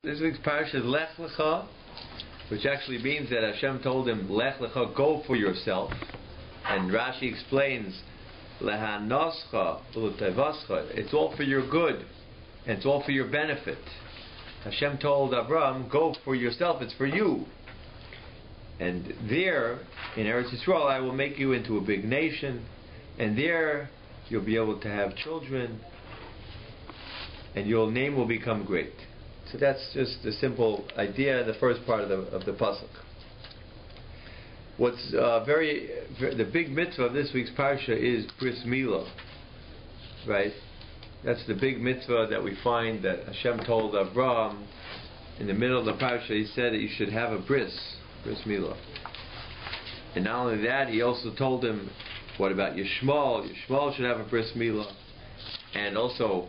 This week's parasha is Lech Lecha, which actually means that Hashem told him, Lech Lecha, go for yourself. And Rashi explains, Lehanoscha u'tevascha, it's all for your good, and it's all for your benefit. Hashem told Avram, go for yourself, it's for you. And there, in Eretz Yisrael, I will make you into a big nation, and there you'll be able to have children, and your name will become great. So that's just a simple idea, the first part of the pasuk. What's the big mitzvah of this week's parsha is bris milah, right? That's the big mitzvah that we find that Hashem told Avram in the middle of the parsha. He said that you should have a bris milah. And not only that, he also told him, what about Yishmael? Yishmael should have a bris milah, and also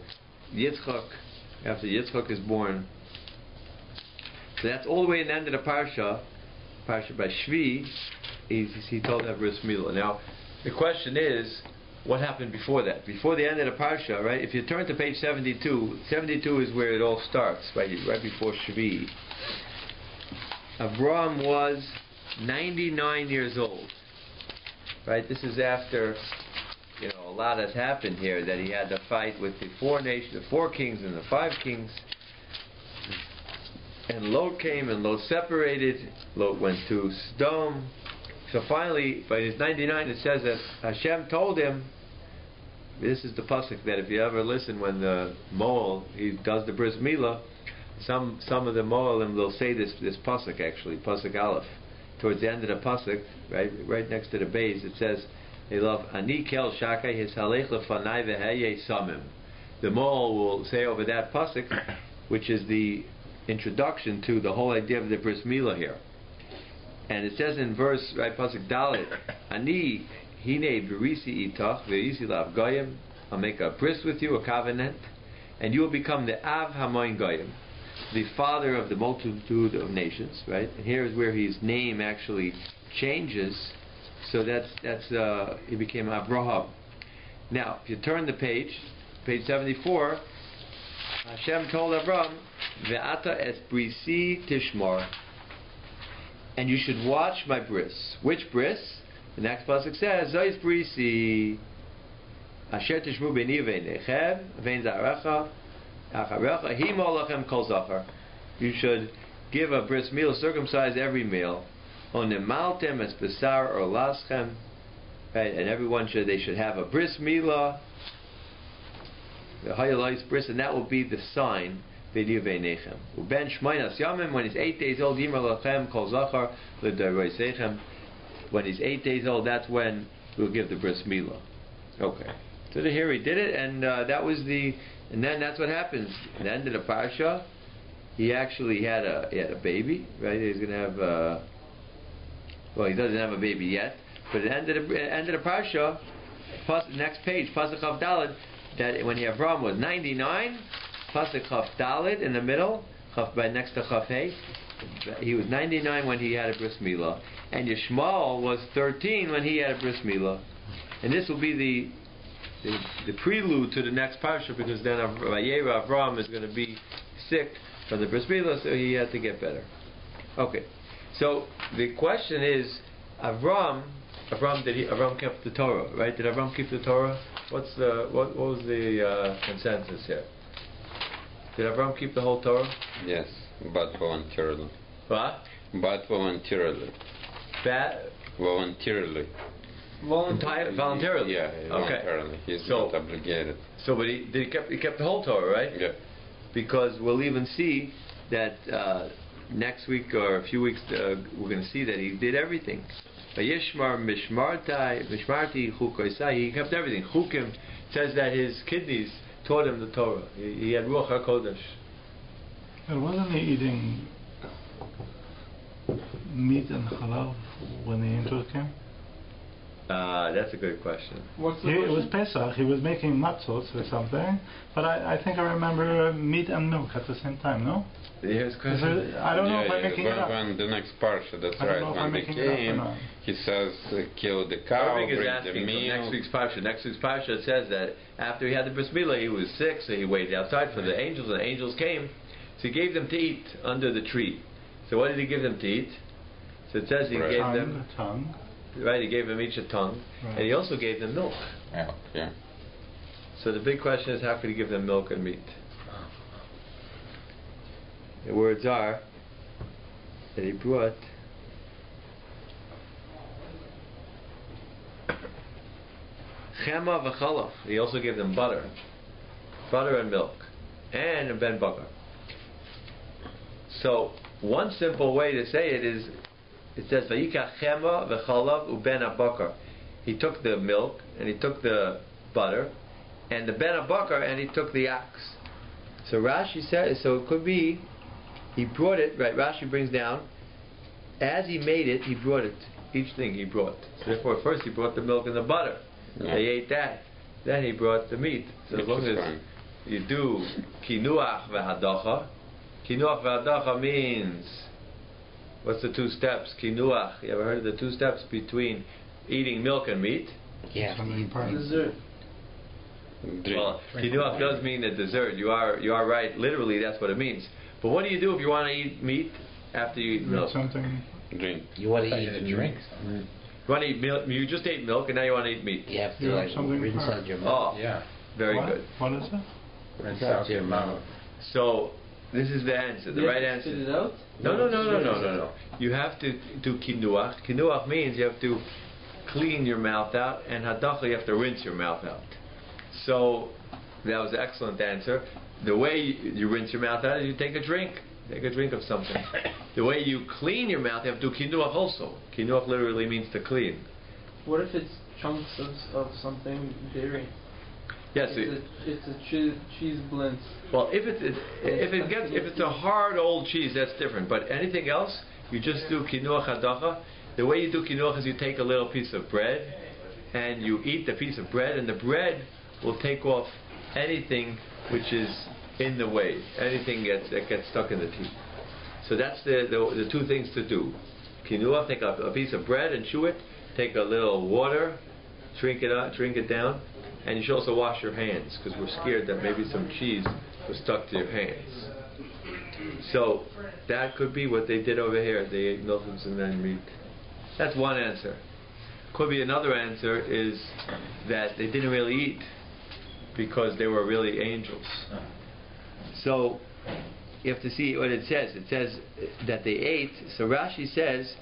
Yitzchak, after Yitzchak is born. So that's all the way in the end of the parsha by Shvi, he told to have bris milah. Now, the question is, what happened before that? Before the end of the parsha, right? If you turn to page 72, 72 is where it all starts, right before Shvi. Avram was 99 years old, right? This is after, a lot has happened here, that he had to fight with the four kings and the 5 kings. And Lot came, and Lot separated. Lot went to Sodom. So finally, by his 99, it says that Hashem told him, this is the pasuk, that if you ever listen when the Moel, he does the bris milah, some of the Moelim will say this pasuk, actually, pasuk Aleph. Towards the end of the pasuk, right next to the base, it says, they love Ani kel shakai his halech lefanai v'heye samim. The Moel will say over that pasuk, which is the introduction to the whole idea of the bris milah here. And it says in verse, pasuk Dalet, Ani hine berisi itach ve'isi lav goyim. I'll make a bris with you, a covenant, and you will become the Av Hamoin Goyim, the father of the multitude of nations. Right? And here is where his name actually changes. So that's he became Abraham. Now, if you turn the page 74, Hashem told Avram, Ve'ata es brisi tishmar, and you should watch my bris. Which bris? The next pasuk says, Zois brisi asher tishmu b'ni v'nechem v'en za'arecha acharecha himo lachem kol zachar. You should give a bris meal, circumcise every male. Onimaltem es besar or laschem, right? And everyone they should have a bris milah, the hayalais bris, and that will be the sign. V'diu v'nechem. Uben shmeinas yamim, when he's 8 days old, yimar lachem kol zachar l'daroisechem. When he's 8 days old, that's when we'll give the bris milah. Okay. So here he did it, and that was and then that's what happens. At the end of the parsha, he actually had a baby, right? He's going to have. Well, he doesn't have a baby yet, but at the end of the parsha, next page, pasuk Chaf Daled, that when Avram was 99, pasuk Chaf Daled in the middle, next to Chaf Hey, he was 99 when he had a bris milah, and Yishmael was 13 when he had a bris milah, and this will be the prelude to the next parsha, because then Avram is going to be sick from the bris milah, so he had to get better. Okay. So the question is, Avram kept the Torah, right? Did Avram keep the Torah? What was the consensus here? Did Avram keep the whole Torah? Yes, but voluntarily. What? But voluntarily. Voluntarily. Voluntarily. Yeah, voluntarily. Okay. He's not obligated. So, but he kept the whole Torah, right? Yeah. Because we'll even see that. Next week or a few weeks, we're going to see that he did everything. Vayishmar mishmarti chukoisai. He kept everything. Chukim says that his kidneys taught him the Torah. He had ruach hakodesh. But wasn't he eating meat and halal when the angels came? That's a good question. It was Pesach. He was making matzot or something, but I think I remember meat and milk at the same time. No? Here's question. I don't know if I'm making it up. When the next parsha, that's right. When they came, he says, kill the cow, bring the meal. Next week's parsha. Next week's parsha, it says that after he had the bris milah, he was sick, so he waited outside for the angels, and the angels came. So he gave them to eat under the tree. So what did he give them to eat? So it says he gave them tongue. Right, he gave them each a tongue, and he also gave them milk. Yeah. So the big question is, how could he give them milk and meat? The words are that he brought chema v'chalav. He also gave them butter and milk, and a ben bakar. So one simple way to say it is, it says vayikach chema v'chalav uben bakar. He took the milk and he took the butter and the ben bakar and he took the ox. So Rashi says, so it could be he brought it, right? Rashi brings down, as he made it, he brought it. Each thing he brought. So therefore, first he brought the milk and the butter. Yeah. They ate that. Then he brought the meat. So as long as you do kinuach v'hadacha, kinuach v'hadacha means, what's the two steps? Kinuach. You ever heard of the two steps between eating milk and meat? Yeah. Dessert. Well, kinuach does mean a dessert. You are right. Literally, that's what it means. But what do you do if you want to eat meat after you eat milk? Something. Drink. You want to eat a drink. You want to eat milk? You just ate milk, and now you want to eat meat. You have to rinse out your mouth. Oh, yeah. Very good. What is it? Rinse out your mouth. So this is the answer. The right answer. Spit it out? No. You have to do kinuach. Kinuach means you have to clean your mouth out, and hadacha, you have to rinse your mouth out. So that was an excellent answer. The way you rinse your mouth out is you take a drink. Take a drink of something. The way you clean your mouth, you have to do kinuach also. Kinuach literally means to clean. What if it's chunks of something dairy? Yes, it's a cheese blend. Well, if it's a hard old cheese, that's different. But anything else, you just do kinuach hadacha. The way you do kinuach is you take a little piece of bread and you eat the piece of bread, and the bread will take off anything which is in the way, anything that gets stuck in the teeth. So that's the two things to do. Kinuach, take a piece of bread and chew it. Take a little water, drink it down, and you should also wash your hands, because we're scared that maybe some cheese was stuck to your hands. So that could be what they did over here. They ate milk and then meat. That's one answer. Could be another answer is that they didn't really eat because they were really angels. So you have to see what it says. It says that they ate. So Rashi says,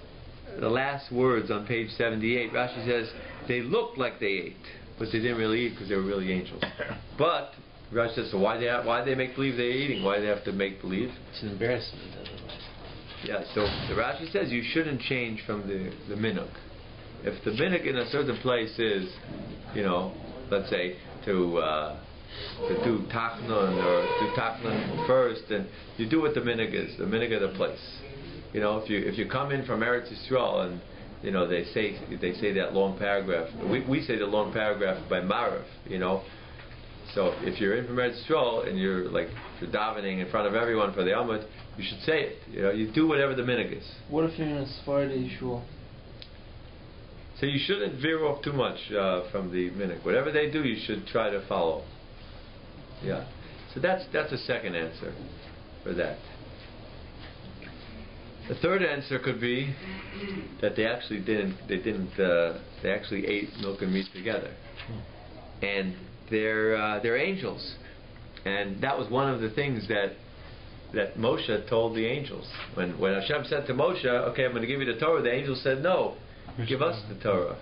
the last words on page 78, Rashi says, they looked like they ate, but they didn't really eat because they were really angels. But Rashi says, so why they make believe they're eating? Why do they have to make believe? It's an embarrassment otherwise. Yeah, so the Rashi says you shouldn't change from the minhag. If the minhag in a certain place is, let's say, to do tachnun or do tachnun first, and you do what the minhag is, the minhag of the place. If you come in from Eretz Yisrael and they say that long paragraph. We say the long paragraph by Marav. So if you're in from Eretz Yisrael and you're davening in front of everyone for the Amud, you should say it. You do whatever the minhag is. What if you're in a Sephardi shul? So you shouldn't veer off too much from the minhag. Whatever they do, you should try to follow. Yeah. So that's a second answer for that. The third answer could be that they actually they actually ate milk and meat together, and they're angels, and that was one of the things that Moshe told the angels when Hashem said to Moshe, "Okay, I'm going to give you the Torah." The angels said, "No, give us the Torah."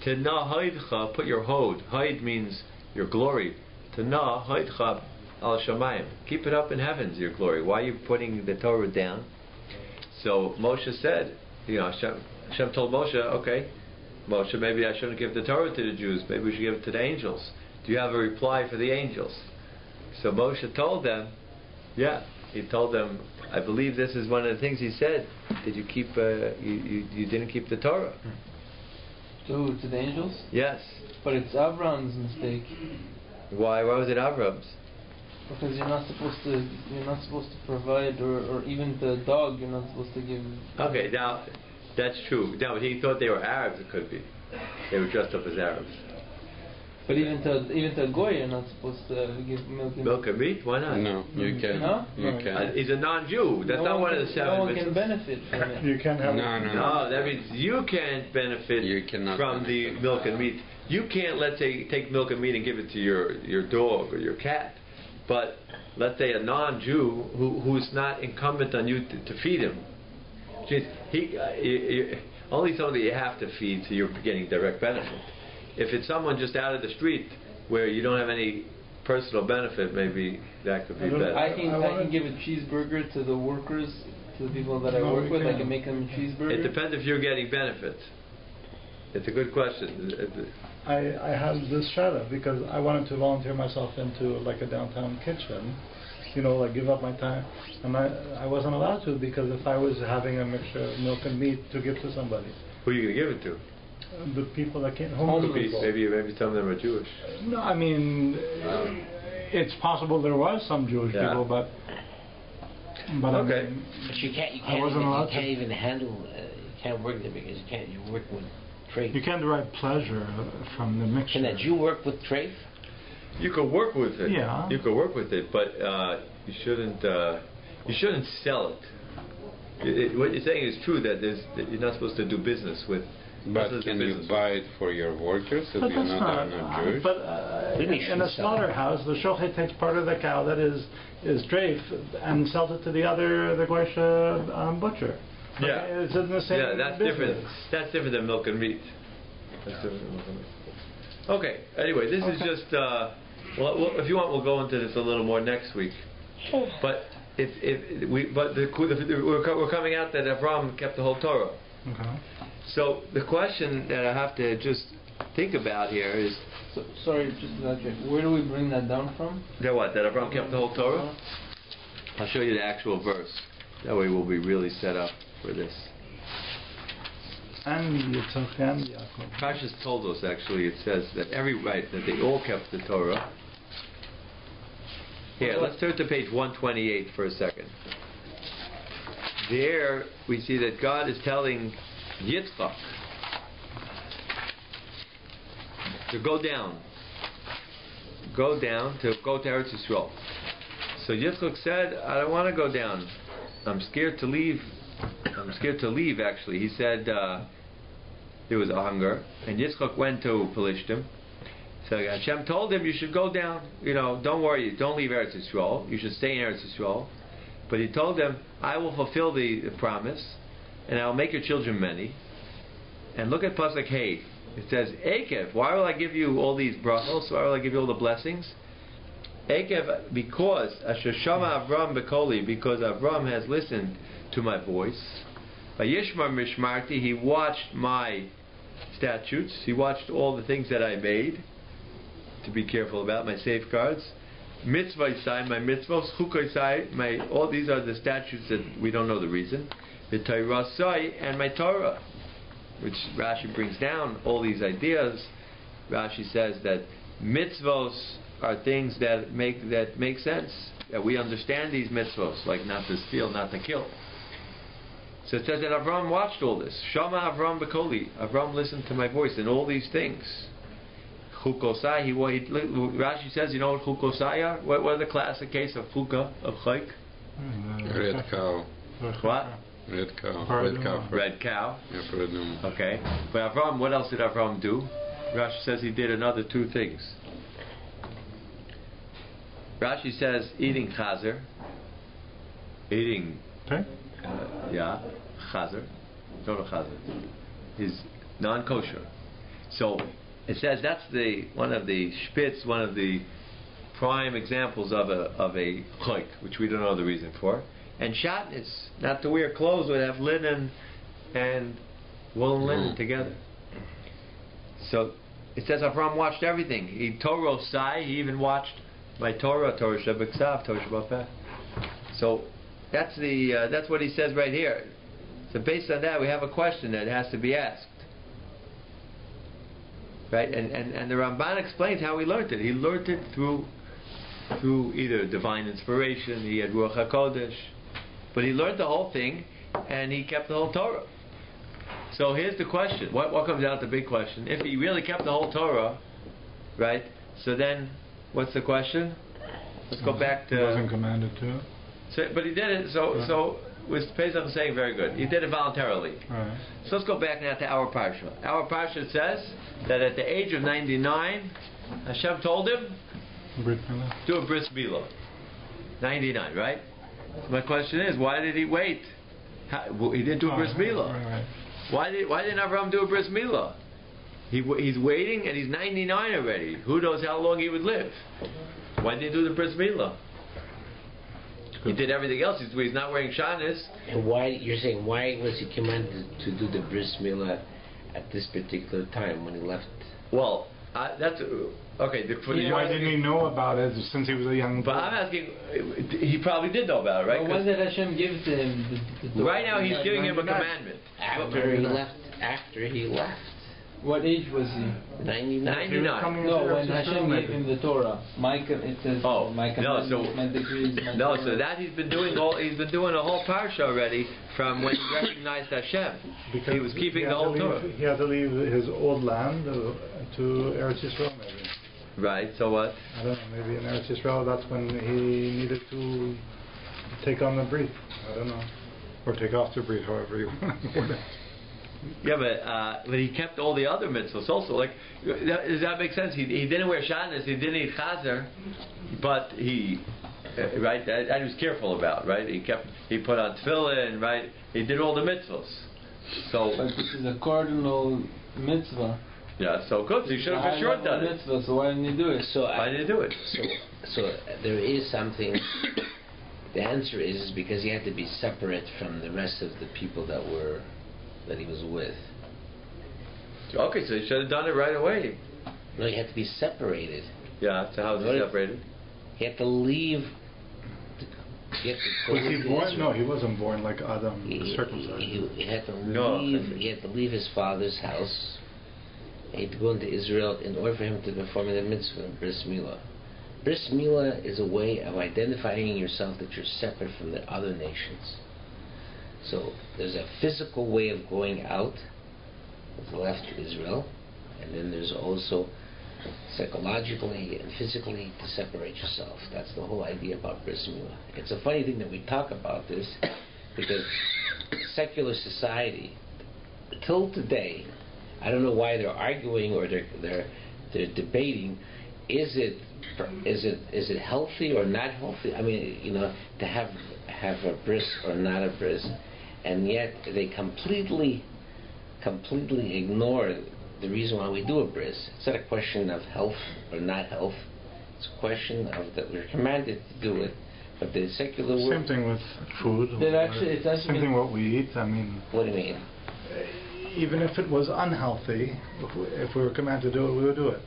Tana haidcha, put your hod. Haid means your glory. Tana haidcha al shamayim, keep it up in heavens, your glory. Why are you putting the Torah down? So Moshe said, Hashem told Moshe, okay, Moshe, maybe I shouldn't give the Torah to the Jews. Maybe we should give it to the angels. Do you have a reply for the angels? So Moshe told them, he told them, I believe this is one of the things he said. Did you keep? You didn't keep the Torah. To the angels? Yes. But it's Avram's mistake. Why was it Avram's? Because you're not supposed to provide, or even the dog you're not supposed to give. Okay, now that's true. Now he thought they were Arabs. It could be they were dressed up as Arabs. But even to a goy, you're not supposed to give milk and milk and meat. Why not? No, you can. No? You can. He's a non-Jew. That's not one of the seven. No one can benefit from it. You can't have No, that means you can't benefit from the milk and meat. You can't, let's say, take milk and meat and give it to your dog or your cat. But let's say a non-Jew who's not incumbent on you to feed him. Only somebody you have to feed, so you're getting direct benefit. If it's someone just out of the street where you don't have any personal benefit, maybe that could be better. I can give a cheeseburger to the workers, to the people that I work with. I can make them a cheeseburger. It depends if you're getting benefits. It's a good question. I have this shadow because I wanted to volunteer myself into like a downtown kitchen, like give up my time, and I wasn't allowed to because if I was having a mixture of milk and meat to give to somebody. Who are you going to give it to? The people that came home. Maybe some of them are Jewish. No, I mean, it's possible there was some Jewish people, but okay. But you can't even handle. You can't work there because you work with treif. You can't derive pleasure from the mixture. Can a Jew work with treif? You could work with it. Yeah. You could work with it, but you shouldn't sell it. What you're saying is true that you're not supposed to do business with. But can you buy it for your workers if you're not Jewish? But in a slaughterhouse, the shochet takes part of the cow that is treif and sells it to the goyish butcher. Yeah, it's in the same that's business. different. That's different than milk and meat. Okay. Anyway, this is just. If you want, we'll go into this a little more next week. But we're coming out that Abraham kept the whole Torah. Okay. So the question that I have to just think about here is. Sorry, just that. Where do we bring that down from? That Abraham kept the whole Torah? I'll show you the actual verse. That way we'll be really set up for this. And Yitzchak and Yaakov. Parshas told us actually. It says that that they all kept the Torah. Here, let's turn to page 128 for a second. There we see that God is telling Yitzchak to go down to Eretz Yisrael. So Yitzchak said, I don't want to go down. I'm scared to leave. Actually, he said there was a hunger, and Yitzchak went to Pelishtim. So Hashem told him, you should go down. Don't worry, don't leave Eretz Yisrael. You should stay in Eretz Yisrael. But he told them, I will fulfill the promise, and I will make your children many. And look at Pasuk Hey. It says, Ekev, why will I give you all these brachos? Why will I give you all the blessings? Ekev, because Asher Shama Avram Bekoli, because Avram has listened to my voice. Vayishmar Mishmarti, he watched my statutes. He watched all the things that I made to be careful about, my safeguards. Mitzvah Yisai, my mitzvahs, Chukah Yisai, all these are the statutes that we don't know the reason. The Torah Sai, and my Torah, which Rashi brings down all these ideas. Rashi says that mitzvahs are things that make sense, that we understand these mitzvahs, like not to steal, not to kill. So it says that Avram watched all this. Shama Avram Bekoli, Avram listened to my voice in all these things. Chukosai, Rashi says, you know what Chukosai are? What are the classic case of Chukah, of Chayk? Red cow. What? Red cow. Red cow. Okay. But Avram, what else did Avram do? Rashi says he did another two things. Rashi says eating chazer, chazer, total chazer, is non-kosher. So it says that's one of the spitz, one of the prime examples of a chayk, which we don't know the reason for. And shatnez, not to wear clothes that have linen and woolen linen together. So it says Avram watched everything. He Torah Sai, he even watched my Torah Shebeksav, Torah Shebapeh. So that's what he says right here. So based on that, we have a question that has to be asked. Right? And the Ramban explains how he learned it. He learned it through either divine inspiration, he had Ruach HaKodesh, but he learned the whole thing and he kept the whole Torah. So here's the question. What comes out the big question? If he really kept the whole Torah, right? So then, what's the question? Let's go back to. He wasn't commanded to. So, but he did it. So with Pesach saying very good. He did it voluntarily. Right. So let's go back now to our parsha. Our parsha says that at the age of 99, Hashem told him, do a bris milah. 99, right? So my question is, why did he wait? He didn't do a bris milah. Right. Why didn't Avraham do a bris milah? He's waiting and he's 99 already. Who knows how long he would live? Why didn't he do the bris milah? He did everything else. He's not wearing shanis. And why you're saying why was he commanded to do the bris milah at this particular time when he left? Well, that's okay. Why didn't he know about it since he was a young boy? But I'm asking, he probably did know about it, right? Well, when did Hashem give to him? Right now, he's giving him a commandment. After he left. After he left. What age was he? 99. No, when Hashem gave him the Torah. Micah, it says. Micah. No, so that he's been doing a whole parsha already from when he recognized Hashem. Because he was keeping the whole Torah. He had to leave his old land to Eretz Yisrael, maybe. Right. So what? I don't know. Maybe in Eretz Yisrael, that's when he needed to take on the brit. I don't know, or take off the brit, however you want to put it. Yeah, but he kept all the other mitzvahs also. Like, does that make sense? He didn't wear shanis, he didn't eat chazer, but he, right? That he was careful about, right? He put on tefillin, right? He did all the mitzvahs. So, but this is a cardinal mitzvah. Yeah, so good. So you should have for sure done it. Mitzvah, so why didn't you do it? Why didn't you do it? So there is something. The answer is because he had to be separate from the rest of the people that he was with. Okay, so he should have done it right away. No, he had to be separated. Yeah, so how was he separated? He had to leave. Was he born? No, he wasn't born like Adam, circumcised. He had to leave. He had to leave his father's house. He had to go into Israel in order for him to perform the mitzvah, bris milah. Bris milah is a way of identifying yourself that you're separate from the other nations. So there's a physical way of going out, left Israel, and then there's also psychologically and physically to separate yourself. That's the whole idea about bris milah. It's a funny thing that we talk about this because secular society, till today, I don't know why they're arguing or they're debating. Is it healthy or not healthy? I mean, to have a bris or not a bris. And yet they completely ignore the reason why we do a bris. It's not a question of health or not health. It's a question of that we're commanded to do it. But the secular world... Same thing with food. Same thing what we eat. I mean... What do you mean? Even if it was unhealthy, if we were commanded to do it, we would do it.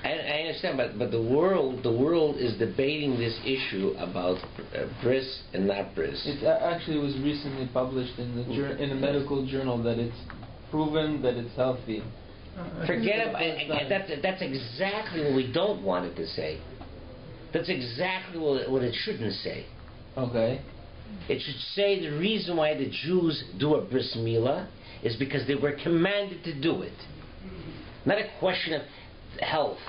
I understand, but the world is debating this issue about bris and not bris. It actually was recently published in a medical journal that it's proven that it's healthy. Forget about that's exactly what we don't want it to say. That's exactly what it shouldn't say. Okay. It should say the reason why the Jews do a bris milah is because they were commanded to do it. Not a question of health,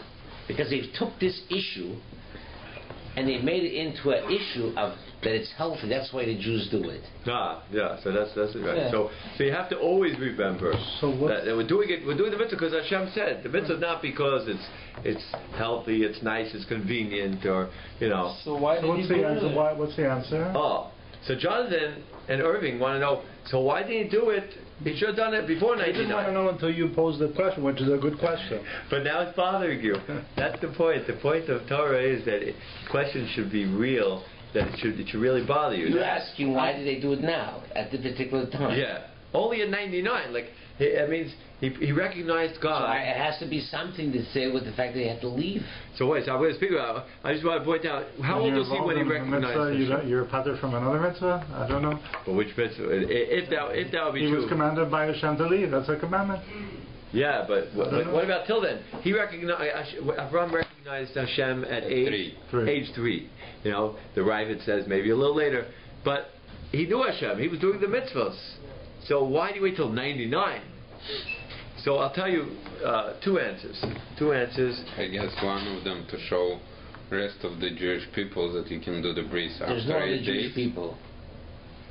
because they took this issue and they made it into an issue of that it's healthy. That's why the Jews do it. Yeah. So that's it, right? Yeah. So you have to always remember that we're doing the mitzvah because Hashem said the mitzvah, not because it's healthy, it's nice, it's convenient, or So why? So what's the answer? What's the answer? So Jonathan and Irving want to know. So why didn't he do it? He should have done it before 99. I didn't want to know until you posed the question, which is a good question. But now it's bothering you. That's the point. The point of Torah is that questions should be real. That it should really bother you. You're asking why did they do it now at the particular time? Yeah, only at 99. Like it means he recognized God. So it has to be something to say with the fact that he had to leave. So wait, so I'm going to speak about. I just want to point out how old was he when he recognized? You're a pater from another mitzvah. I don't know. But which mitzvah? If that would be true. He was commanded by Hashem to leave. That's a commandment. Yeah, but what about till then? He recognized. Avraham recognized Hashem at age 3. The Ravid says maybe a little later, but he knew Hashem. He was doing the mitzvahs. So why do you wait till 99? So I'll tell you two answers. I guess one of them to show rest of the Jewish people that you can do the bris There's after no 8 other Jewish days. people.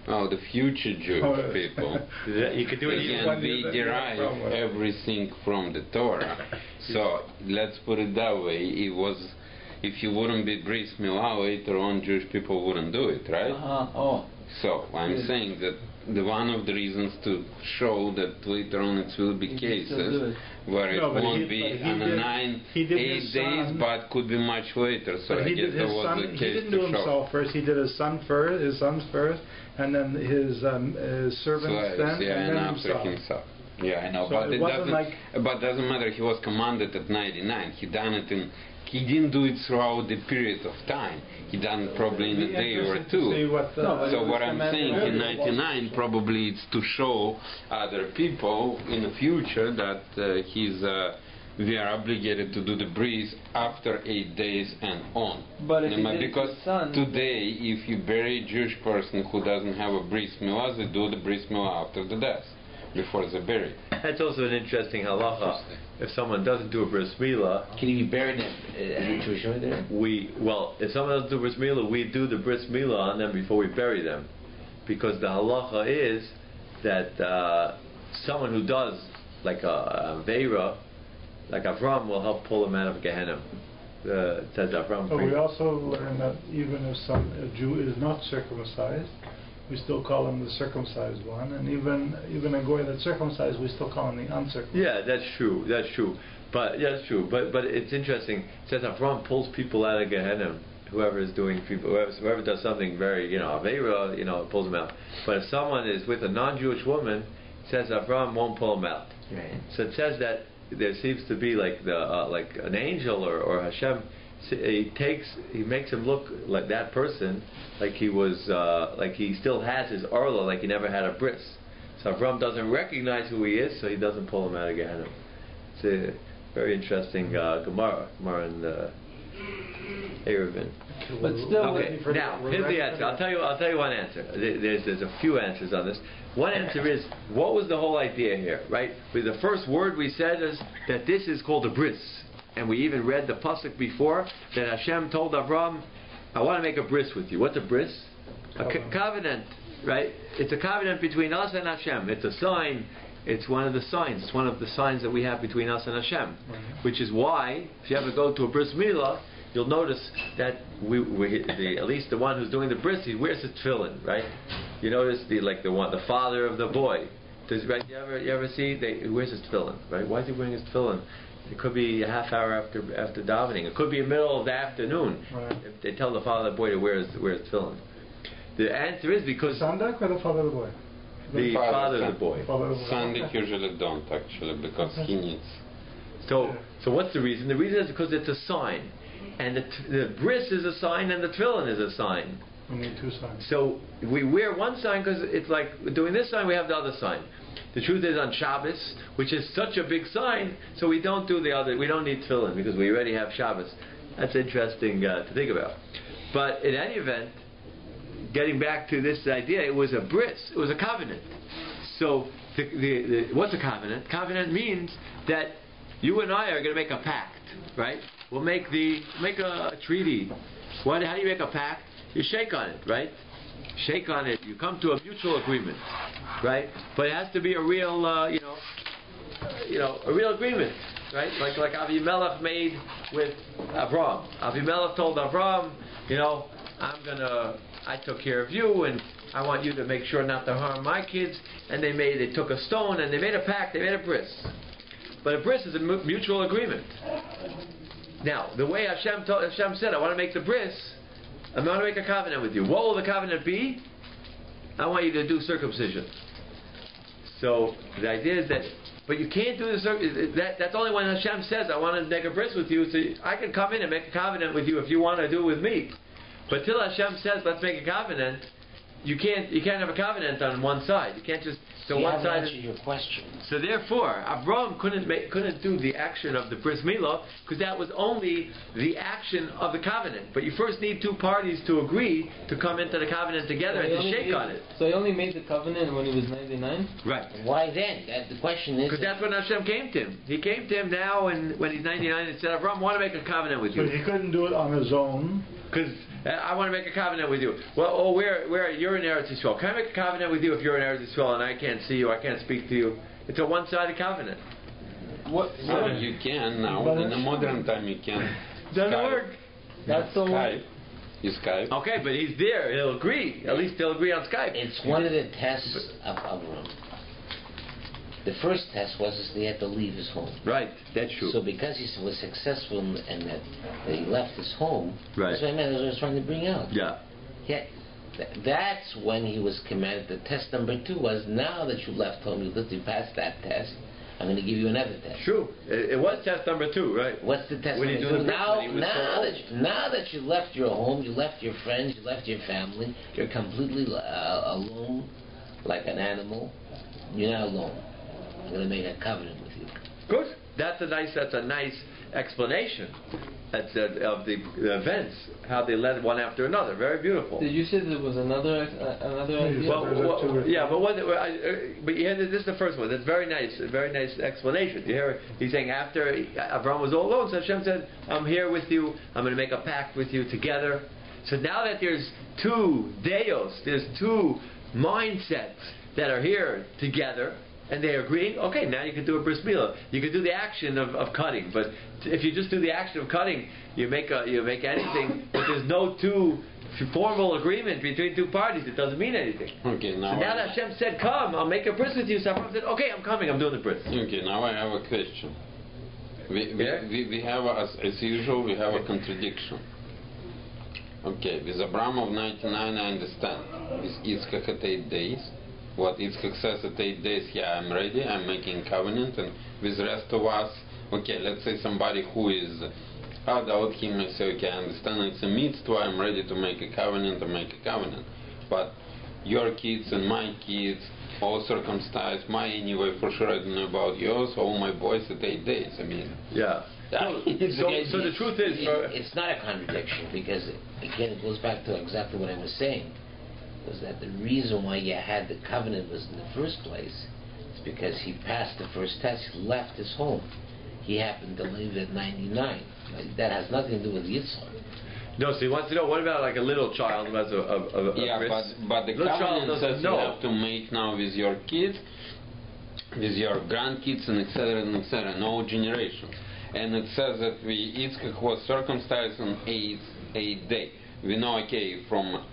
Oh, the future Jewish people. You could do it even Again, we derive everything from the Torah. So let's put it that way. It was, if you wouldn't be bris milah, later on Jewish people wouldn't do it, right? So I'm saying that one of the reasons to show that later on it will be cases where it won't be on a 8 days, but could be much later. So I guess that was the case he didn't do himself first. He did his sons first, and then his servants then, and then himself. Yeah, I know, So but it doesn't matter. He was commanded at 99. He done it in. He didn't do it throughout the period of time. He done it probably in a day or two. So what I'm saying in 99 probably it's to show other people in the future that we are obligated to do the bris after 8 days and on. But if because today, if you bury a Jewish person who doesn't have a bris milah, they do the bris milah after the death, before they bury. That's also an interesting halacha. If someone doesn't do a bris milah, can he be buried at a Jewish cemetery? If someone doesn't do bris milah, we do the bris milah on them before we bury them, because the halacha is that someone who does like a veira, like Avram, will help pull him out of Gehenna. Says Avram. But we also learn that even if a Jew is not circumcised, we still call him the circumcised one, and even a goy that's circumcised, we still call him the uncircumcised. Yeah, that's true. But it's interesting. It says Avram pulls people out of Gehenna. Whoever does something very, Aveira, pulls them out. But if someone is with a non-Jewish woman, it says Avram won't pull them out. Right. So it says that there seems to be like an angel or Hashem. He makes him look like that person, like he was, like he still has his orla, like he never had a bris. So Avram doesn't recognize who he is, so he doesn't pull him out of Gehenna. It's a very interesting Gemara in Eruvin. But still, okay. Now here's the answer. I'll tell you one answer. There's a few answers on this. One answer is, what was the whole idea here, right? The first word we said is that this is called a bris. And we even read the pasuk before that Hashem told Avram, I want to make a bris with you. What's a bris? A covenant, right? It's a covenant between us and Hashem. It's a sign. It's one of the signs. It's one of the signs that we have between us and Hashem. Which is why, if you ever go to a bris milah, you'll notice that at least the one who's doing the bris, he wears his tefillin, right? You notice the father of the boy. Right? You ever see he wears his tefillin, right? Why is he wearing his tefillin? It could be a half hour after davening. It could be the middle of the afternoon. Right. If they tell the father of the boy to wear his tefillin. The answer is because Sandak or the father of the boy? The father of the boy. Sandak usually don't actually, because he needs. So what's the reason? The reason is because it's a sign, and the bris is a sign, and the tefillin is a sign. We need two signs. So we wear one sign because it's like doing this sign, we have the other sign. The truth is on Shabbos, which is such a big sign, so we don't do the other. We don't need tefillin because we already have Shabbos. That's interesting to think about. But in any event, getting back to this idea, it was a bris. It was a covenant. So what's a covenant? Covenant means that you and I are going to make a pact, right? We'll make a treaty. How do you make a pact? You shake on it, right? Shake on it. You come to a mutual agreement, right? But it has to be a real, a real agreement, right? Like Avimelech made with Avram. Avimelech told Avram, I took care of you, and I want you to make sure not to harm my kids. And they took a stone and they made a pact. They made a bris. But a bris is a mutual agreement. Now, the way Hashem said, I want to make the bris. I'm going to make a covenant with you. What will the covenant be? I want you to do circumcision. So the idea is that, but you can't do the circumcision. That's only when Hashem says, I want to make a bris with you. So I can come in and make a covenant with you if you want to do it with me. But till Hashem says, let's make a covenant, you can't have a covenant on one side. You can't just so you one haven't side. answered your question. So therefore, Avram couldn't do the action of the bris milah because that was only the action of the covenant. But you first need two parties to agree to come into the covenant together and to shake on it. So he only made the covenant when he was 99? Right. Why then? The question is... Because that's when Hashem came to him. He came to him now and when he's 99 and said, Avram, I want to make a covenant with you. So he couldn't do it on his own. Because I want to make a covenant with you. Well, where you're in Eretz Yisrael. Can I make a covenant with you if you're in Eretz Yisrael and I can't see you, I can't speak to you? It's a one-sided covenant. You can now. In the modern time, you can. Doesn't work. That's the Skype. You Skype. Okay, but he's there. He'll agree. At least he'll agree on Skype. It's one of the tests of Avram. The first test was that he had to leave his home. Right, that's true. So because he was successful and that he left his home, right. That's what I meant. That's what I was trying to bring out. Yeah. That's when he was commanded. The test number 2 was, now that you left home, you passed that test, I'm going to give you another test. True. It was test number 2, right? What's the test when number 2? Now that you left your home, you left your friends, you left your family, you're completely alone, like an animal. You're not alone. I'm going to make a covenant with you. Good. That's a nice explanation of the events, how they led one after another. Very beautiful. Did you say there was another idea? But yeah, this is the first one. That's very nice explanation. You hear? He's saying after Avram was all alone, so Hashem said, "I'm here with you. I'm going to make a pact with you together." So now that there's two deos, there's two mindsets that are here together. And they are agreeing, okay, now you can do a bris milah. You can do the action of cutting, but if you just do the action of cutting, you make anything, but there's no formal agreement between two parties, it doesn't mean anything. Okay, now so now that Hashem said, come, I'll make a bris with you, so Abraham said, okay, I'm coming, I'm doing the bris. Okay, now I have a question. We have, as usual, we have a contradiction. Okay, with Abraham of 99, I understand. With Yitzchak at 8 days. What Yitzchak says at 8 days, yeah, I'm ready, I'm making covenant, and with the rest of us, okay, let's say somebody who is adult, he may say, okay, I understand it's a mitzvah, I'm ready to make a covenant, but your kids and my kids, all circumcised, my anyway, for sure I don't know about yours, all my boys at 8 days, I mean. Yeah. So the truth is... It's not a contradiction, because, again, it goes back to exactly what I was saying. Was that the reason why you had the covenant was in the first place is because he passed the first test, he left his home. He happened to live at 99. That has nothing to do with Yitzchak. No, so he wants to know, what about like a little child who has a yeah, but the covenant says you have to make now with your kids, with your grandkids, and etc., no generations. And it says that Yitzchak was circumcised on 8th day. We know, okay, from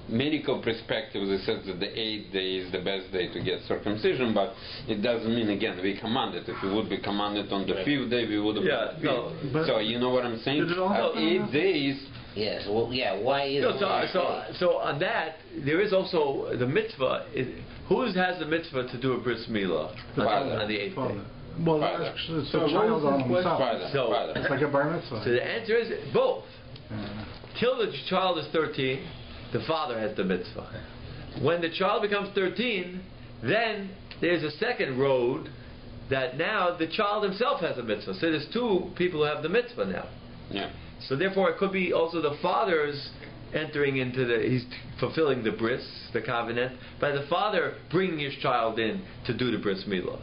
medical perspective, it says that the 8th day is the best day to get circumcision, but it doesn't mean, again, we commanded. If we would be commanded on the 5th day, we would have So you know what I'm saying? 8 days... Yes, well, yeah, why is so on that, there is also the mitzvah. Who has the mitzvah to do a bris milah on the 8th day? Well, actually, it's a child on himself. It's like a bar mitzvah. So the answer is both. Till the child is 13, the father has the mitzvah. When the child becomes 13, then there's a second road that now the child himself has a mitzvah. So there's two people who have the mitzvah now. Yeah. So therefore it could be also the father's entering into he's fulfilling the bris, the covenant, by the father bringing his child in to do the bris milah.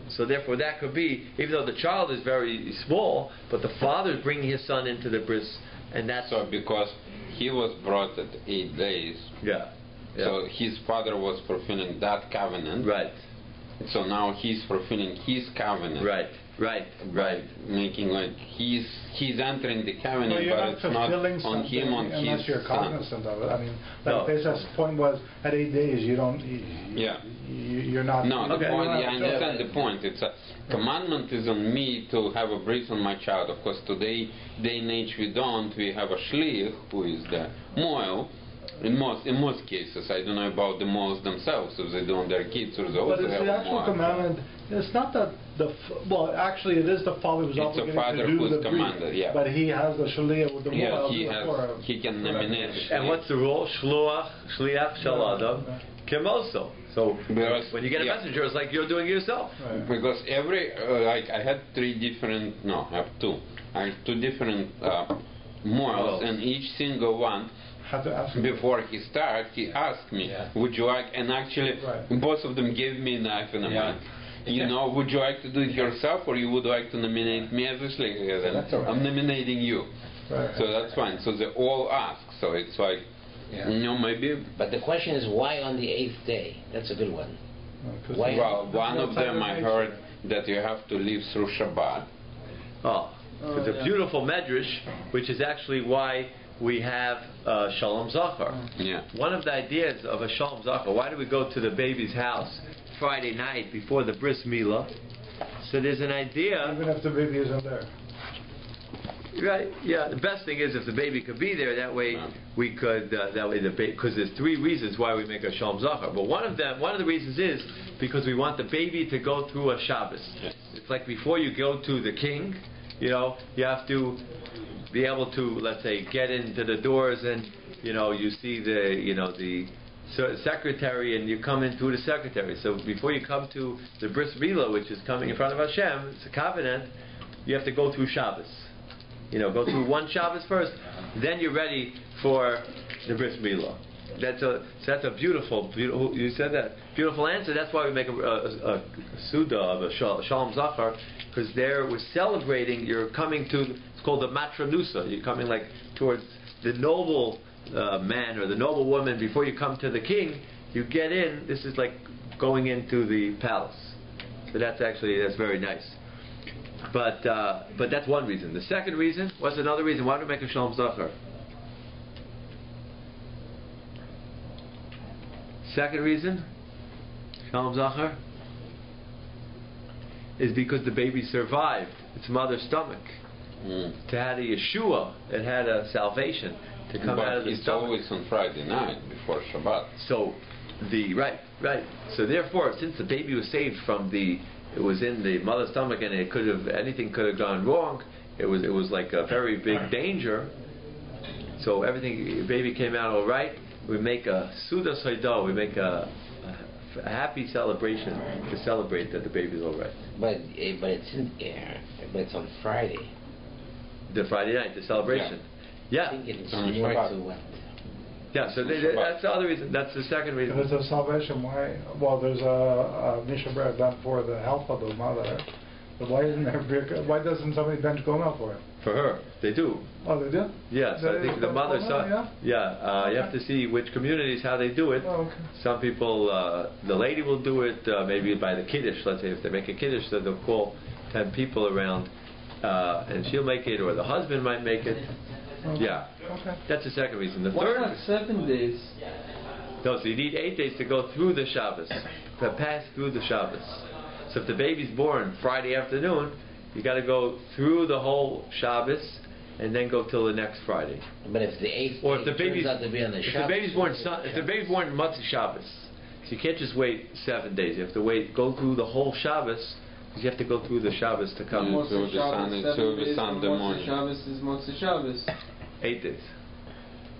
So therefore that could be, even though the child is very small, but the father is bringing his son into the bris. And that's so because he was brought at 8 days. Yeah. So his father was fulfilling that covenant. Right. So now he's fulfilling his covenant. Right. Making like he's entering the covenant, but it's not on him, on his unless you're cognizant son. of it. I mean, like Pesach's point was, at 8 days you don't. You're not. No, the point. Yeah, I understand the point. It's a commandment is on me to have a bris on my child. Of course, today, day and age, we don't. We have a shliach who is the moel, In most cases, I don't know about the malls themselves, if they do on their kids or they also But it's have the a actual mall. commandment. It's not that well, actually, it is the father who's It's obligated a father to do who's the commanded, deed, yeah. but he has the shaliach with the Yeah, moral. he can nominate. And what's the rule? Shliach shel adam kemoso. So Because- when you get a yeah. messenger, it's like you're doing it yourself. Right. Because like I had I have two. I have two different morals, and each single one, Had to ask him. before he started, he asked me, would you like, and actually Right. both of them gave me a knife and a Yeah. mic. You know, would you like to do it yourself, or you would like to nominate me as a shliach? That's all right. I'm nominating you. Right. So that's fine. So they all ask. So it's like, maybe. But the question is, why on the 8th day? That's a good one. Because Why- Well, one of them I nature. heard that you have to live through Shabbat. It's a beautiful medrash, which is actually why we have Shalom Zachar. Yeah. One of the ideas of a Shalom Zachar, why do we go to the baby's house Friday night before the bris milah? So there's an idea, Even if the baby isn't there. right? Yeah, the best thing is if the baby could be there. That way we could. That way the baby, because there's three reasons why we make a Shalom Zachar. But one of the reasons is because we want the baby to go through a Shabbos. It's like before you go to the king, you have to be able to, let's say, get into the doors and you see the secretary, and you come in through the secretary. So before you come to the bris milah, which is coming in front of Hashem, it's a covenant. You have to go through Shabbos. Go through one Shabbos first, then you're ready for the bris milah. That's a beautiful. You said that beautiful answer. That's why we make a suda of a shalom zachar, because there we're celebrating. You're coming to. It's called the matranusa. You're coming like towards the noble man or the noble woman before you come to the king. You get in. This is like going into the palace. So that's very nice. But that's one reason. The second reason, what's another reason? Why do we make a shalom zachar? Second reason, shalom zachar, is because the baby survived its mother's stomach. To had a Yeshua, it had a salvation to come out of the it's stomach. always on Friday night before Shabbat. So right. So therefore, since the baby was saved from it was in the mother's stomach, and anything could have gone wrong. It was like a very big danger. So the baby came out all right. We make a Suda Soidah, we make a happy celebration to celebrate that the baby's all right. But it's on Friday. The Friday night, the celebration. Yeah. I think it's On more Shabbat. to what? Yeah, so that's the other reason. That's the second reason. If it's a salvation, why? Well, there's a Misha Bread done for the health of the mother. But why doesn't somebody bench goma for it? For her, they do. Oh, they do? Yes, I think the mother saw. Yeah? You have to see which communities how they do it. Oh, okay. Some people, the lady will do it maybe by the kiddush. Let's say if they make a kiddush, then they'll call 10 people around, and she'll make it, or the husband might make it. Okay. Yeah, Okay. that's the second reason. The Why third, not 7 days? no, so you need 8 days to go through the Shabbos, to pass through the Shabbos. So if the baby's born Friday afternoon, you got to go through the whole Shabbos and then go till the next Friday. But if the 8th Or if the day baby's turns out to be on the if Shabbos, the baby's born if the baby's born Matzah Shabbos, so you can't just wait 7 days. You have to go through the whole Shabbos, because you have to go through the Shabbos to come. Mm. Motzei Shabbos, 7 days. Sunday Motzei morning. Shabbos is Motzei Shabbos. 8 days.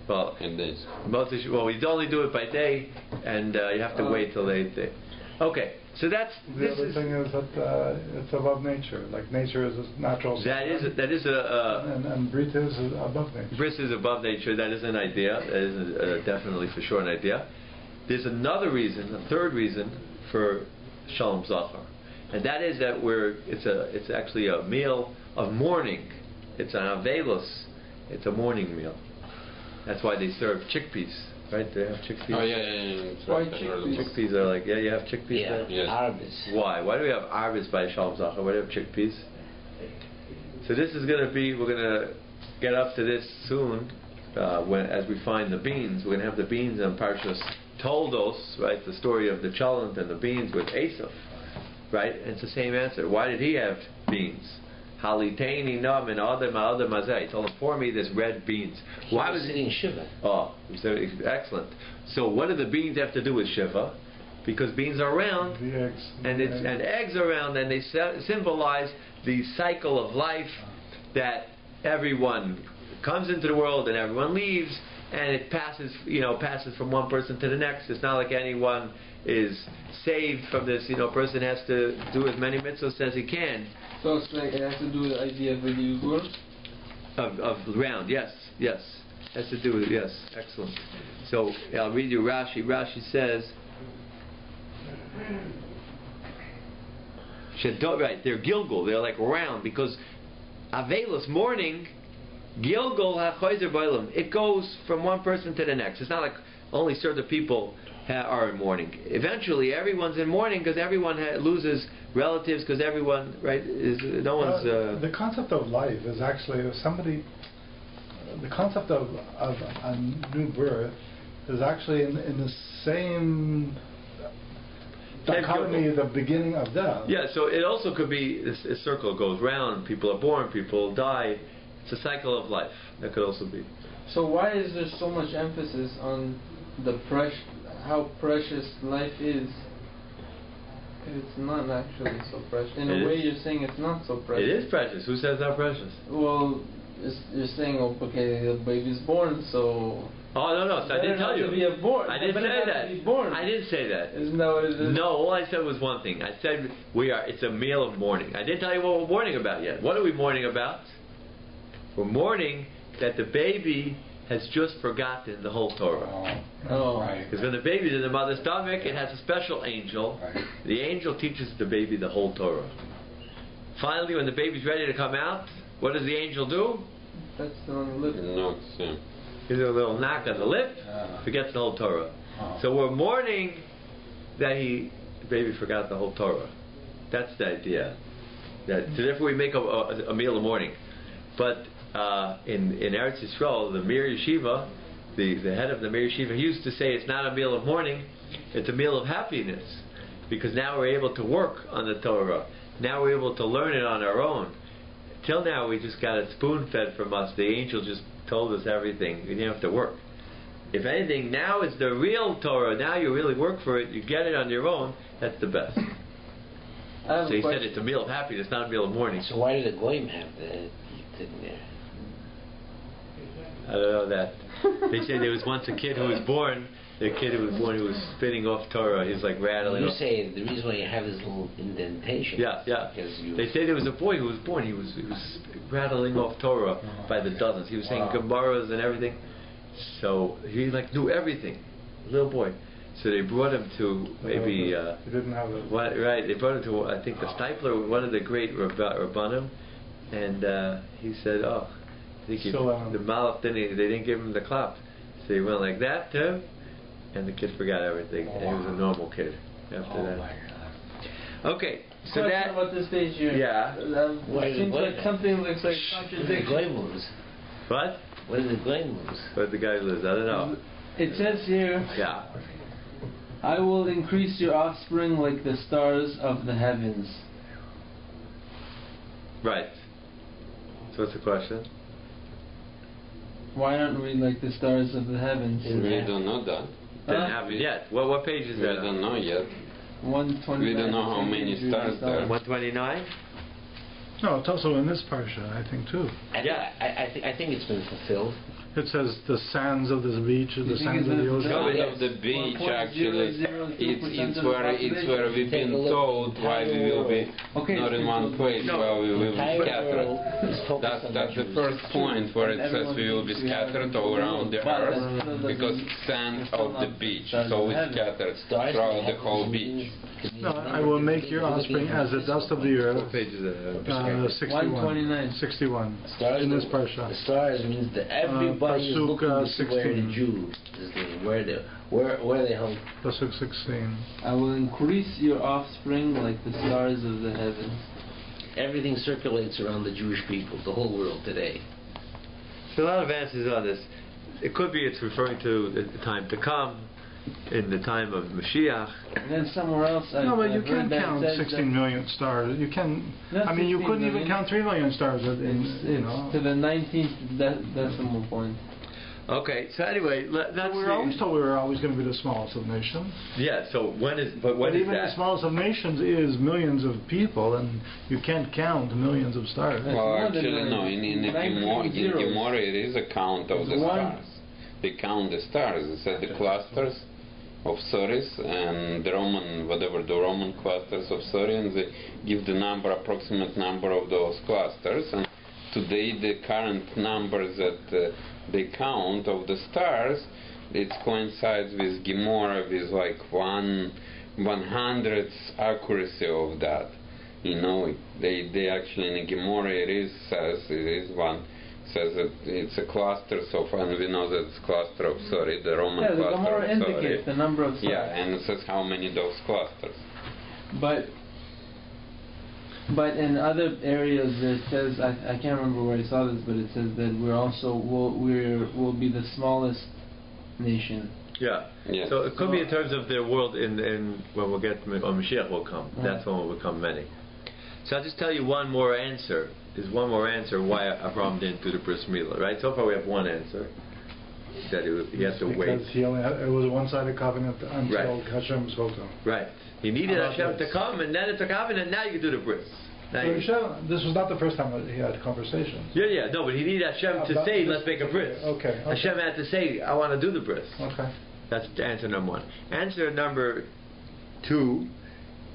Well, 8 days. we only do it by day, and you have to wait till the 8th day. Okay, so The other thing is that it's above nature. Like nature is a natural. that is and Brit is above nature. Bris is above nature. That is an idea. That is definitely for sure an idea. There's another reason, a third reason for Shalom Zachar, and that is that it's actually a meal of mourning. It's an avelos. It's a morning meal. That's why they serve chickpeas, right? They have chickpeas. Oh yeah. Why chickpeas? Chickpeas are like, you have chickpeas yeah, there? Yes. Arbis. Why? Why do we have arbis by Shalom Zachar? Why do we have chickpeas? So this is going to be, we're going to get up to this soon, as we find the beans. We're going to have the beans in Parshas Toldos, right? The story of the chalent and the beans with Esav, right? And it's the same answer. Why did he have beans? Haliteini nam and adam mazeh. He told him, pour me this red beans. Why was sitting Shiva? Oh, excellent. So what do the beans have to do with Shiva? Because beans are round, The eggs. and eggs are round, and they symbolize the cycle of life, that everyone comes into the world and everyone leaves, and it passes from one person to the next. It's not like anyone is saved from this. Person has to do as many mitzvahs as he can. So it's like it has to do with the idea of Yibur? Of round, yes. Has to do with, yes, excellent. So I'll read you Rashi. Rashi says, right, they're Gilgul, they're like round, because Avelos, mourning, Gilgul HaChoyzer B'Olam, it goes from one person to the next. It's not like only certain people are in mourning. Eventually, everyone's in mourning because everyone loses relatives, because everyone, right, no one's... The concept of life is actually, if somebody... The concept of a new birth is actually in the same dichotomy, the beginning of death. Yeah, so it also could be a circle goes round, people are born, people die. It's a cycle of life. That could also be. So why is there so much emphasis on how precious life is? It's not actually so precious. In a way, you're saying it's not so precious. It is precious. Who says not precious? Well, you're saying, okay, the baby's born, so... Oh, no, so I didn't tell you. I didn't say that. I didn't say that. Isn't that what it is? No, all I said was one thing. I said it's a meal of mourning. I didn't tell you what we're mourning about yet. What are we mourning about? We're mourning that the baby has just forgotten the whole Torah. Oh. Because when the baby's in the mother's stomach, it has a special angel. The angel teaches the baby the whole Torah. Finally, when the baby's ready to come out, what does the angel do? That's on the lip. Gives it a little knock on the lip, forgets the whole Torah. So we're mourning that the baby forgot the whole Torah. That's the idea. So therefore we make a meal of mourning. But in Eretz Yisrael, the Mir Yeshiva, the head of the Mir Yeshiva, he used to say it's not a meal of mourning, it's a meal of happiness. Because now we're able to work on the Torah. Now we're able to learn it on our own. Till now we just got it spoon-fed from us. The angel just told us everything. We didn't have to work. If anything, now it's the real Torah. Now you really work for it. You get it on your own. That's the best. So he said it's a meal of happiness, not a meal of mourning. So why did the Goyim have the thing there? I don't know that. They said there was once a kid who was born. The kid who was born, who was spitting off Torah. He was like rattling. You say the reason why you have this little indentation. Yeah. They say there was a boy who was born. He was rattling off Torah by the dozens. He was saying Gemaras and everything. So he knew everything. Little boy. So they brought him to maybe. He didn't have it. Right. They brought him to I think the Stipler, one of the great Rabbanim, and he said, "Oh, I think the Malach they didn't give him the clap." So he went like that to him. And the kid forgot everything, and he was a normal kid after that. My God. Okay, so that about this stage here. Yeah. It seems like something looks like contradiction. What? Where did the Goyim lose? Where the guy lives? I don't know. It says here. Yeah. I will increase your offspring like the stars of the heavens. Right. So what's the question? Why aren't we like the stars of the heavens? We don't know that. Didn't happen yet. What page is that? We don't know yet. 129. We don't know how many stars there are. 129? No, it's also in this parsha, I think, too. I think it's been fulfilled. It says the sands of this beach, the sands of the ocean. Of the beach, actually, it's where we've been told why we will be not in one place, where we will be scattered. That's the first point where it says we will be scattered all around the earth, because sand of the beach, so we scattered throughout the whole beach. No, I will make your offspring as the dust of the earth. What page is that? 61. 129. 61. Stars in this parsha. The stars means that everybody is looking to see where the Jew is living, where they home. Pasuk 16. I will increase your offspring like the stars of the heavens. Everything circulates around the Jewish people, the whole world today. So a lot of answers on this. It could be it's referring to the time to come. in the time of Mashiach. And then somewhere else, no, but you I've can't heard that count says 16 million stars. You can. Not I mean, you 16 couldn't even million. count 3 million stars. It's to the 19th decimal point. Okay, so anyway, that's We were always told we were always going to be the smallest of nations. Yeah. So when is But is even that? the smallest of nations is millions of people, and you can't count millions of stars. That's Well, more than actually, no. In Gemara, it is a count of the stars. They count the stars. They said the clusters of Soris and the Roman clusters of Sori, and they give the approximate number of those clusters. And today, the current numbers that they count of the stars, it coincides with Gemara with like 1/100th accuracy of that. You know, they actually in Gemara says that it's a cluster and we know that it's cluster of Sori, the Roman cluster the Gemara of indicates Sori. the number of stars. Yeah, and it says how many those clusters. But in other areas it says, I can't remember where I saw this, but it says that we'll be the smallest nation. Yeah. Yes. So it could be in terms of their world in when we'll get when Mashiach will come. Right. That's when will become many. So I'll just tell you one more answer. There's one more answer why Abraham didn't do the bris milah. Right. So far we have one answer that he had to wait. Because it was a one-sided covenant until Hashem spoke to him. Right. He needed Hashem to come, and then it's a covenant. Now you can do the bris. So Hashem, this was not the first time that he had conversations. Yeah. No, but he needed Hashem to say, "Let's make a bris." Okay. Hashem had to say, "I want to do the bris." Okay. That's answer number one. Answer number two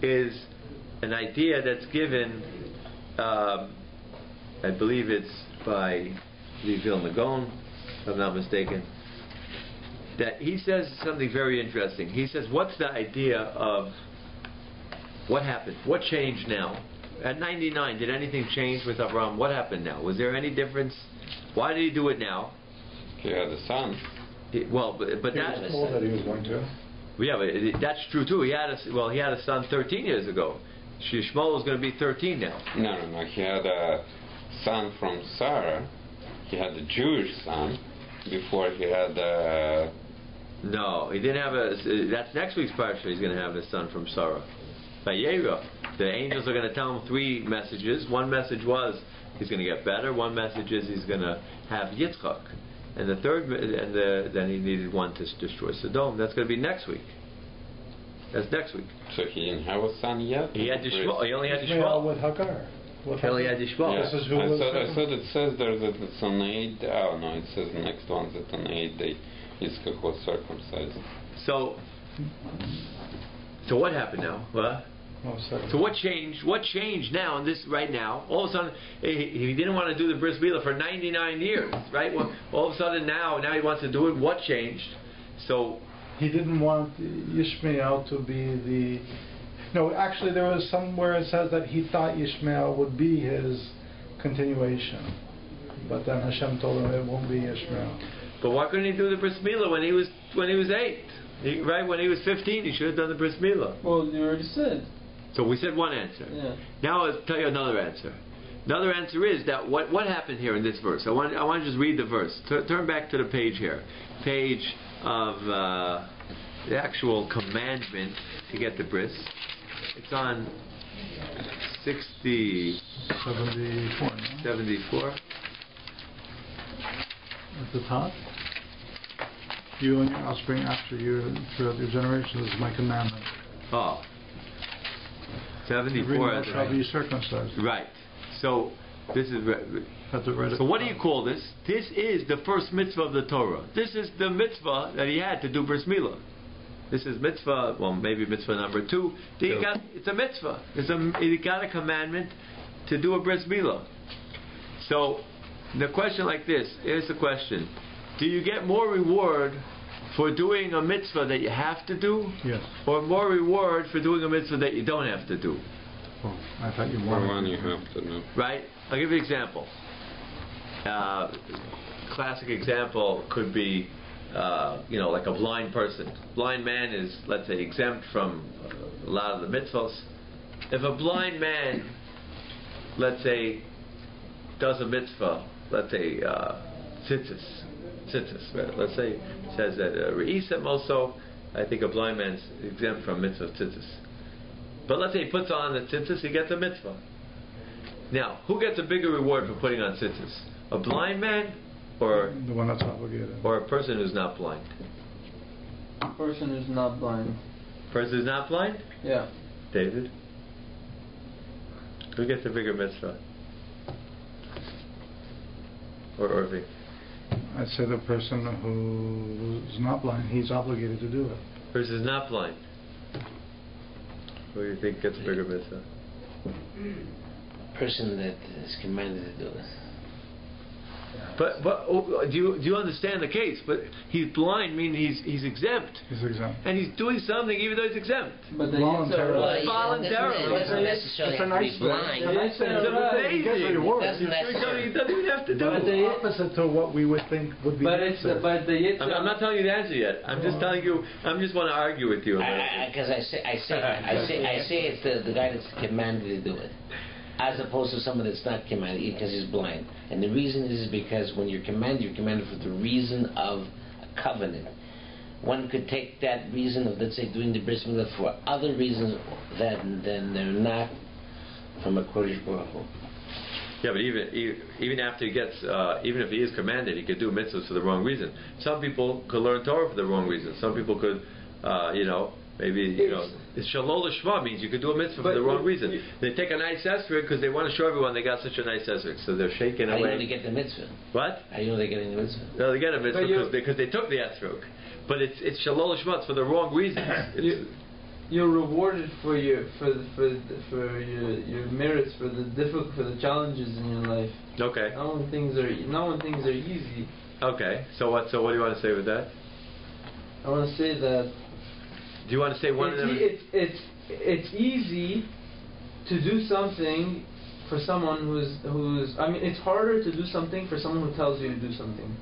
is an idea that's given, I believe it's by Vilna Gaon, if I'm not mistaken, that he says something very interesting. He says, what's the idea of what happened? What changed now? At 99, did anything change with Abraham? What happened now? Was there any difference? Why did he do it now? He had a son. But He was told that he was going to. Yeah, but that's true too. He had a son 13 years ago. Shmuel is going to be 13 now. No. He had a son from Sarah. He had a Jewish son before he had a... No, he didn't have that's next week's parsha. He's going to have a son from Sarah. Vayera. The angels are going to tell him 3 messages. One message was he's going to get better. One message is he's going to have Yitzchak. And the third, then he needed one to destroy Sodom. That's going to be next week. That's next week. So he didn't have a son yet? He had Yishmael. He only had Ishmael Yishmael. with Hagar. He only had Yishmael. Yeah. This is who I thought it says there that it's on 8. Oh no, it says the next one that on 8 day Yitzchak was circumcised. So what happened now? What? So what changed? What changed now in this right now? All of a sudden, he didn't want to do the bris milah for 99 years, right? Well, all of a sudden now he wants to do it. What changed? So he didn't want Ishmael to be the... No, actually there was somewhere it says that he thought Ishmael would be his continuation. But then Hashem told him it won't be Ishmael. But why couldn't he do the bris milah when he was 8? Right? When he was 15, he should have done the bris milah. Well, you already said. So we said one answer. Yeah. Now I'll tell you another answer. Another answer is that what happened here in this verse. I want to just read the verse. Turn back to the page here. Page of the actual commandment to get the bris. It's on 74. At the top. You and your offspring after you throughout your generations is my commandment. Oh. 74 shall be circumcised. Right. So this is. So what do you call this? This is the first mitzvah of the Torah. This is the mitzvah that he had to do bris milah. This is mitzvah. Well, maybe mitzvah number 2. It's a mitzvah. He got a commandment to do a bris milah. So the question like this is the question: do you get more reward for doing a mitzvah that you have to do, yes, or more reward for doing a mitzvah that you don't have to do? Oh, I thought you wanted one you have to do. Right? I'll give you an example. Classic example could be, like a blind person. Blind man is, let's say, exempt from a lot of the mitzvahs. If a blind man, let's say, does a mitzvah, let's say, tzitzis, right? Let's say, says that Re'isa Moso, I think a blind man's exempt from mitzvah tzitzis. But let's say he puts on the tzitzis, he gets a mitzvah. Now, who gets a bigger reward for putting on tzitzis? A blind man, or the one that's obligated, or a person who's not blind? A person who's not blind. Person who's not blind? Yeah. David? Who gets a bigger mitzvah? Or Irving? I'd say the person who's not blind, he's obligated to do it. Person who's not blind. Who do you think gets a bigger mitzvah? Person that is commanded to do it. But do you understand the case? But he's blind, meaning he's exempt. He's exempt. And he's doing something even though he's exempt. But the voluntarily. Voluntarily. It doesn't necessarily have to be blind. It's amazing. He doesn't even have to do But it. the opposite to what we would think would be. I'm not telling you the answer yet. I'm just telling you. I'm just want to argue with you about it. Because I say it's the guy that's commanded to do it, as opposed to someone that's not commanded because he's blind. And the reason is because when you're commanded for the reason of a covenant. One could take that reason of, let's say, doing the bris milah for other reasons than they're not from a Kodesh Baruch Hu. Yeah, but even after he gets, even if he is commanded, he could do mitzvahs for the wrong reason. Some people could learn Torah for the wrong reason. Some people could, it's shalol lishma means you could do a mitzvah for the wrong reason. They take a nice esrog because they want to show everyone they got such a nice esrog, so they're shaking away. How do you know they get the mitzvah? What? How do you know they're getting the mitzvah? No, they get a mitzvah because they took the esrog. But it's shalol lishma, it's for the wrong reasons. You're rewarded for your merits, for the challenges in your life. Okay. Not when things are easy. Okay. So what do you want to say with that? I want to say that. Do you want to say one of them? It's easy to do something for someone who's. I mean, it's harder to do something for someone who tells you to do something.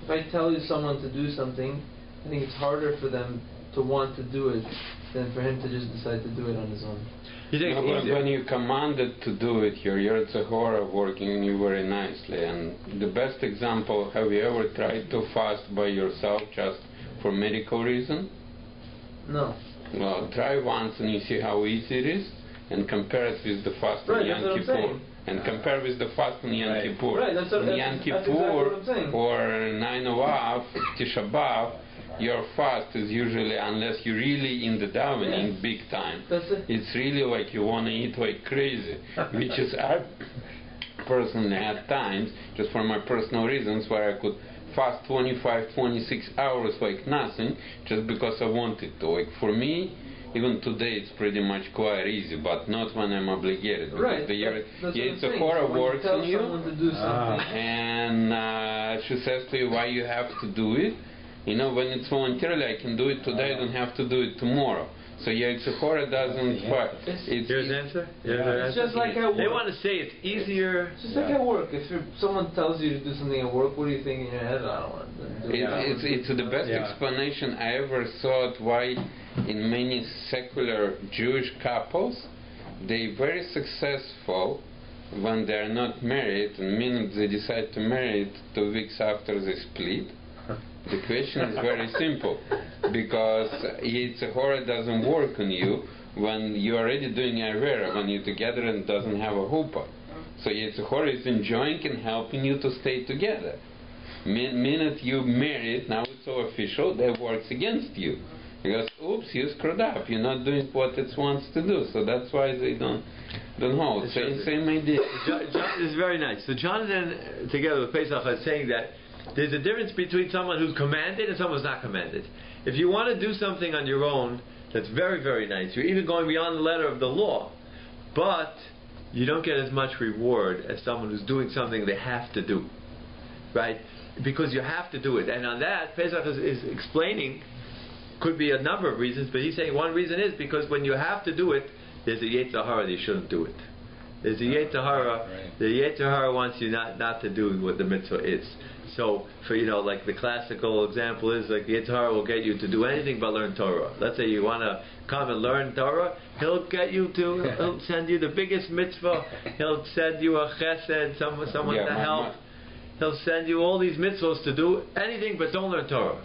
If I tell you someone to do something, I think it's harder for them to want to do it than for him to just decide to do it on his own. When you commanded to do it, your Yetzirah working on you very nicely. And the best example, have you ever tried to fast by yourself just for medical reason? No. Well, try once and you see how easy it is, and compare it with the fast on Yom Kippur. And compare with the fast on Yom Kippur. Right, that's Yom Kippur or 9 of Av, Tisha B'Av, your fast is usually, unless you're really in the davening big time, it's really like you want to eat like crazy, which is I personally had times, just for my personal reasons, where I could fast 25, 26 hours like nothing, just because I wanted to. Like for me, even today it's pretty much quite easy, but not when I'm obligated. Because it's a horror works on you, and she says to you why you have to do it. You know, when it's voluntarily, I can do it today, I don't have to do it tomorrow. So Yetzirah doesn't fight. Here's the answer? It's just like at work. They want to say it's easier. It's just like at work. If someone tells you to do something at work, what do you think in your head? I don't want to do it. It's the best explanation I ever thought why in many secular Jewish couples, they're very successful when they're not married, and the minute they decide to marry 2 weeks after they split. The question is very simple, because Yetzirah doesn't work on you when you're already doing Avera, when you're together and doesn't have a chuppah. So Yetzirah is enjoying and helping you to stay together. Minute you married, now it's so official, that works against you. Because, oops, you screwed up, you're not doing what it wants to do. So that's why they don't hold. Same idea. This is very nice. So Jonathan, together with Pesach, is saying that there's a difference between someone who's commanded and someone who's not commanded. If you want to do something on your own, that's very, very nice. You're even going beyond the letter of the law. But you don't get as much reward as someone who's doing something they have to do. Right? Because you have to do it. And on that, Pesach is explaining, could be a number of reasons, but he's saying one reason is because when you have to do it, there's a Yetzirah that you shouldn't do it. There's a Yetzirah, the Yetzirah wants you not to do what the mitzvah is. So, for like the classical example is like Yetzirah will get you to do anything but learn Torah. Let's say you want to come and learn Torah, he'll send you the biggest mitzvah, he'll send you a chesed, someone to help, he'll send you all these mitzvahs to do anything but don't learn Torah.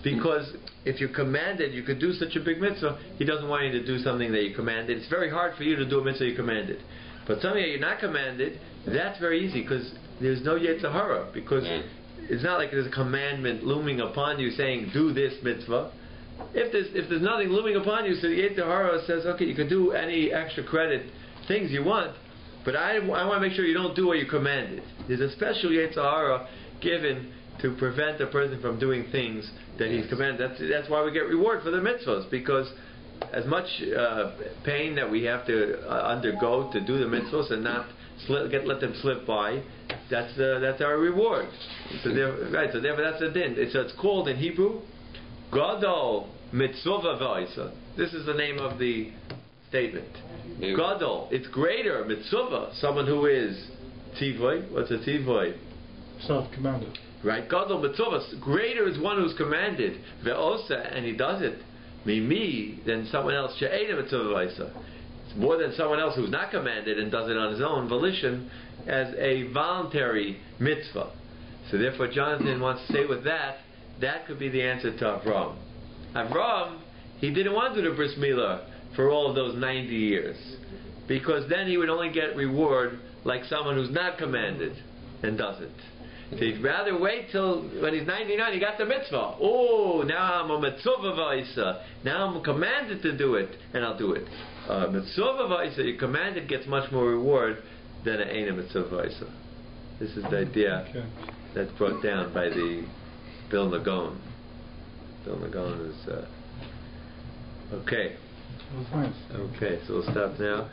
Because if you're commanded, you could do such a big mitzvah. He doesn't want you to do something that you commanded. It's very hard for you to do a mitzvah you commanded. But something that you're not commanded, that's very easy because there's no Yetzer Hara. Because it's not like there's a commandment looming upon you saying, do this mitzvah. If there's nothing looming upon you, so the Yetzer Hara says, okay, you can do any extra credit things you want, but I want to make sure you don't do what you commanded. There's a special Yetzer Hara given to prevent a person from doing things that he's commanded. That's why we get reward for the mitzvahs, because as much pain that we have to undergo to do the mitzvahs and not let them slip by, that's our reward. So therefore that's a din. It's called in Hebrew Gadol Mitzvah V'Isa. This is the name of the statement. Gadol, it's greater. Mitzvah, someone who is tivoi. What's a tivoi? Self-commanded. Right, Gadol Mitzvah, greater is one who's commanded, Ve'osa, and he does it, Mimi, than someone else, She'ena Mitzvah V'Isa. It's more than someone else who's not commanded and does it on his own volition as a voluntary mitzvah. So therefore Jonathan wants to say with that could be the answer to Avram. Avram, he didn't want to do the bris milah for all of those 90 years, because then he would only get reward like someone who's not commanded and does it. So he'd rather wait till when he's 99, he got the mitzvah. Oh, now I'm a mitzvah v'isa. Now I'm commanded to do it, and I'll do it. Mitzvah v'isa, you're commanded, gets much more reward than an ain't mitzvah v'isa. This is the idea that's brought down by the Bill Nagon. Bill Nagon is okay. That was nice. Okay, so we'll stop now.